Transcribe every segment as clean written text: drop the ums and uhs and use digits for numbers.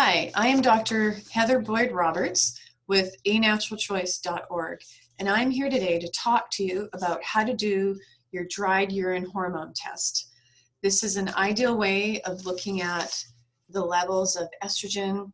Hi, I am Dr. Heather Boyd Roberts with anaturalchoice.org, and I'm here today to talk to you about how to do your dried urine hormone test. This is an ideal way of looking at the levels of estrogen,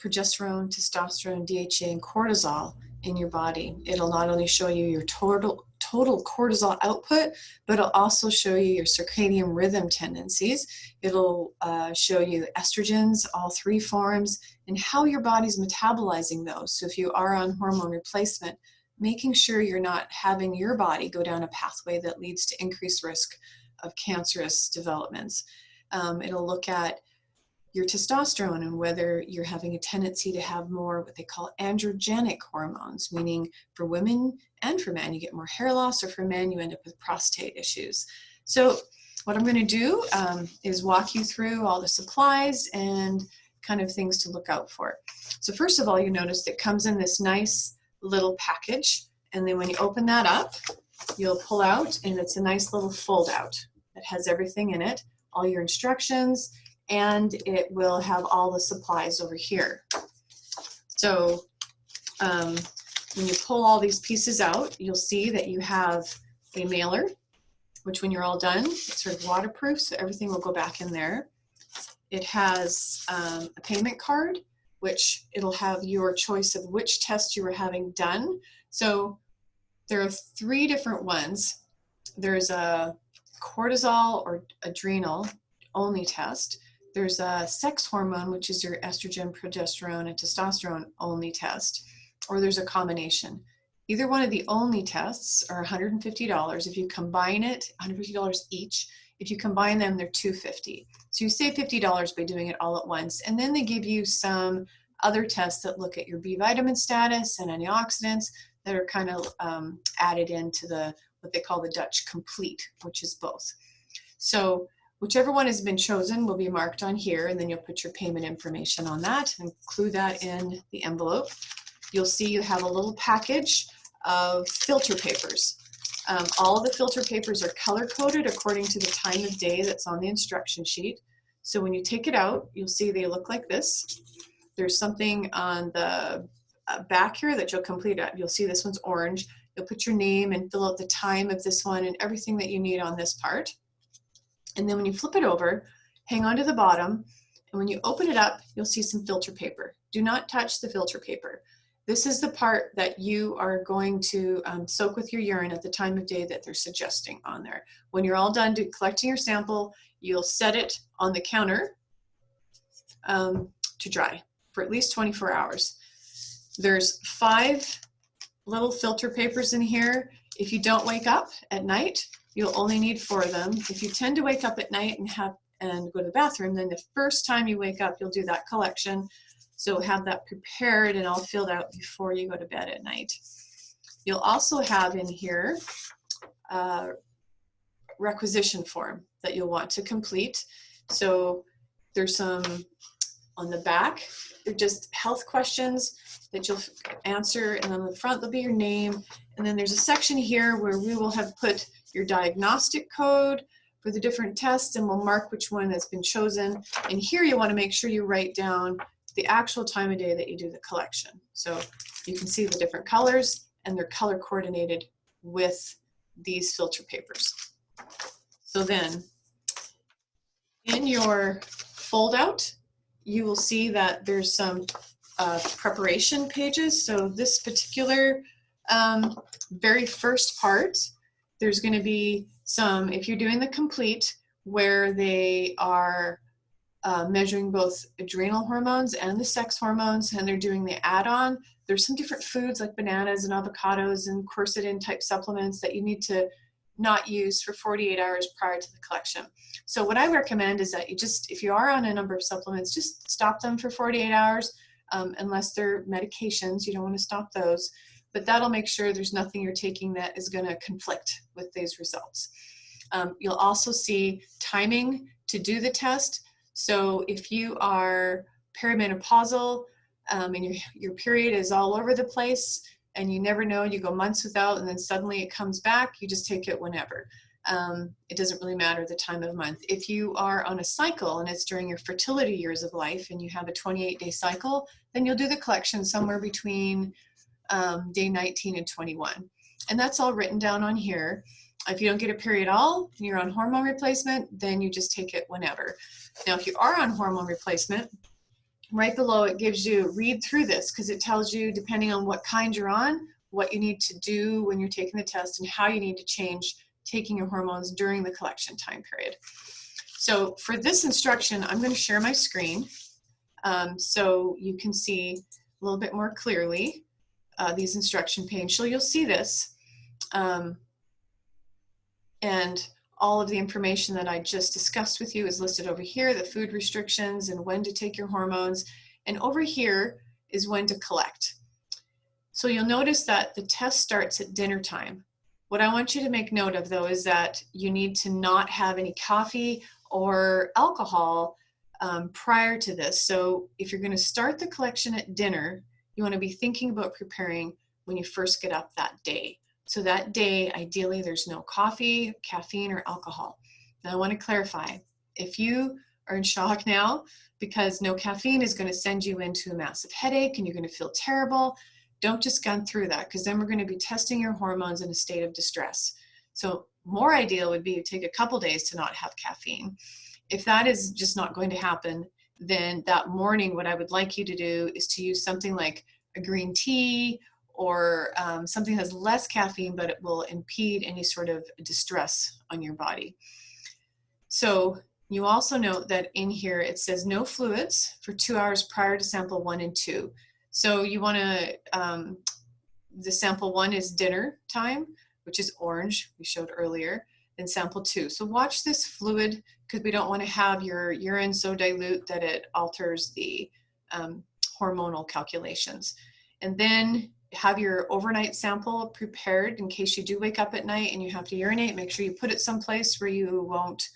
progesterone, testosterone, DHEA, and cortisol in your body. It'll not only show you your total cortisol output, but it'll also show you your circadian rhythm tendencies. It'll show you estrogens, all three forms, and how your body's metabolizing those. So if you are on hormone replacement, making sure you're not having your body go down a pathway that leads to increased risk of cancerous developments. It'll look at your testosterone and whether you're having a tendency to have more what they call androgenic hormones, meaning for women and for men you get more hair loss, or for men you end up with prostate issues. So what I'm going to do is walk you through all the supplies and kind of things to look out for. So first of all, you notice it comes in this nice little package, and then when you open that up, you'll pull out, and it's a nice little fold out that has everything in it, all your instructions, and it will have all the supplies over here. So when you pull all these pieces out, you'll see that you have a mailer, which when you're all done, it's sort of waterproof, so everything will go back in there. It has a payment card, which it'll have your choice of which test you were having done. So there are three different ones. There's a cortisol or adrenal only test. There's a sex hormone, which is your estrogen, progesterone, and testosterone only test, or there's a combination. Either one of the only tests are $150. If you combine it, $150 each. If you combine them, they're $250. So you save $50 by doing it all at once. And then they give you some other tests that look at your B vitamin status and antioxidants that are kind of added into what they call the Dutch Complete, which is both. So whichever one has been chosen will be marked on here, and then you'll put your payment information on that and include that in the envelope. You'll see you have a little package of filter papers. All of the filter papers are color-coded according to the time of day that's on the instruction sheet. So when you take it out, you'll see they look like this. There's something on the back here that you'll complete it. You'll see this one's orange. You'll put your name and fill out the time of this one and everything that you need on this part. And then when you flip it over, hang on to the bottom, and when you open it up, you'll see some filter paper. Do not touch the filter paper. This is the part that you are going to soak with your urine at the time of day that they're suggesting on there. When you're all done collecting your sample, you'll set it on the counter to dry for at least 24 hours. There's 5 little filter papers in here. If you don't wake up at night, you'll only need 4 of them. If you tend to wake up at night and go to the bathroom, then the first time you wake up, you'll do that collection. So have that prepared and all filled out before you go to bed at night. You'll also have in here a requisition form that you'll want to complete. So there's some on the back. They're just health questions that you'll answer, and on the front there'll be your name. And then there's a section here where we will have put your diagnostic code for the different tests, and we'll mark which one has been chosen. And here you want to make sure you write down the actual time of day that you do the collection. So you can see the different colors, and they're color coordinated with these filter papers. So then in your fold out, you will see that there's some preparation pages. So this particular very first part, there's going to be some, if you're doing the complete, where they are measuring both adrenal hormones and the sex hormones, and they're doing the add-on. There's some different foods like bananas and avocados and quercetin type supplements that you need to not use for 48 hours prior to the collection. So what I recommend is that you just, if you are on a number of supplements, just stop them for 48 hours, unless they're medications, you don't want to stop those. But that'll make sure there's nothing you're taking that is going to conflict with these results. You'll also see timing to do the test. So if you are perimenopausal and your period is all over the place and you never know, you go months without and then suddenly it comes back, you just take it whenever. It doesn't really matter the time of month. If you are on a cycle and it's during your fertility years of life and you have a 28-day cycle, then you'll do the collection somewhere between day 19 and 21. And that's all written down on here. If you don't get a period at all, and you're on hormone replacement, then you just take it whenever. Now, if you are on hormone replacement, right below it gives you, read through this because it tells you, depending on what kind you're on, what you need to do when you're taking the test and how you need to change taking your hormones during the collection time period. So for this instruction, I'm going to share my screen so you can see a little bit more clearly these instruction pages. So you'll see this and all of the information that I just discussed with you is listed over here, the food restrictions and when to take your hormones. And over here is when to collect. So you'll notice that the test starts at dinner time. What I want you to make note of, though, is that you need to not have any coffee or alcohol prior to this. So if you're going to start the collection at dinner, you want to be thinking about preparing when you first get up that day. So that day, ideally, there's no coffee, caffeine, or alcohol. Now, I want to clarify, if you are in shock now because no caffeine is going to send you into a massive headache and you're going to feel terrible, don't just gun through that, because then we're going to be testing your hormones in a state of distress. So more ideal would be to take a couple days to not have caffeine. If that is just not going to happen, then that morning what I would like you to do is to use something like a green tea or something that has less caffeine, but it will impede any sort of distress on your body. So you also note that in here it says no fluids for 2 hours prior to sample 1 and 2. So you want to, the sample 1 is dinner time, which is orange, we showed earlier, then sample 2. So watch this fluid, because we don't want to have your urine so dilute that it alters the hormonal calculations. And then have your overnight sample prepared in case you do wake up at night and you have to urinate. Make sure you put it someplace where you won't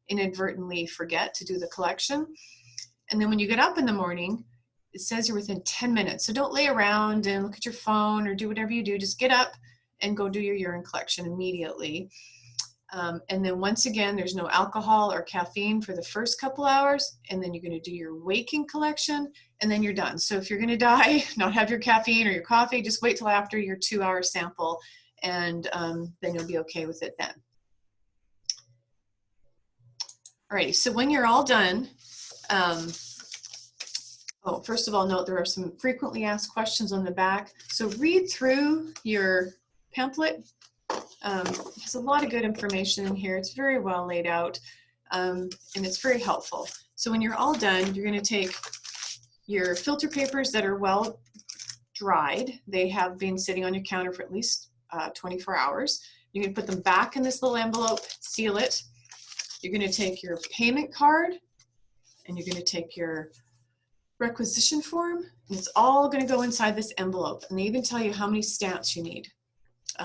inadvertently forget to do the collection. And then when you get up in the morning, it says you're within 10 minutes. So don't lay around and look at your phone or do whatever you do. Just get up and go do your urine collection immediately. And then once again, there's no alcohol or caffeine for the first couple hours. And then you're going to do your waking collection and then you're done. So if you're going to die, not have your caffeine or your coffee, just wait till after your 2-hour sample and then you'll be okay with it then. Alrighty, so when you're all done, oh, first of all, note there are some frequently asked questions on the back. So read through your pamphlet. There's a lot of good information in here. It's very well laid out, and it's very helpful. So when you're all done, you're going to take your filter papers that are well dried. They have been sitting on your counter for at least 24 hours. You're going to put them back in this little envelope, seal it. You're going to take your payment card, and you're going to take your requisition form, and it's all going to go inside this envelope. And they even tell you how many stamps you need.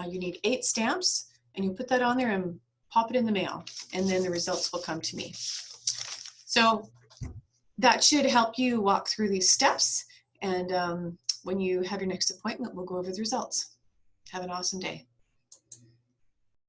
You need 8 stamps, and you put that on there and pop it in the mail, and then the results will come to me. So that should help you walk through these steps, and when you have your next appointment, we'll go over the results. Have an awesome day.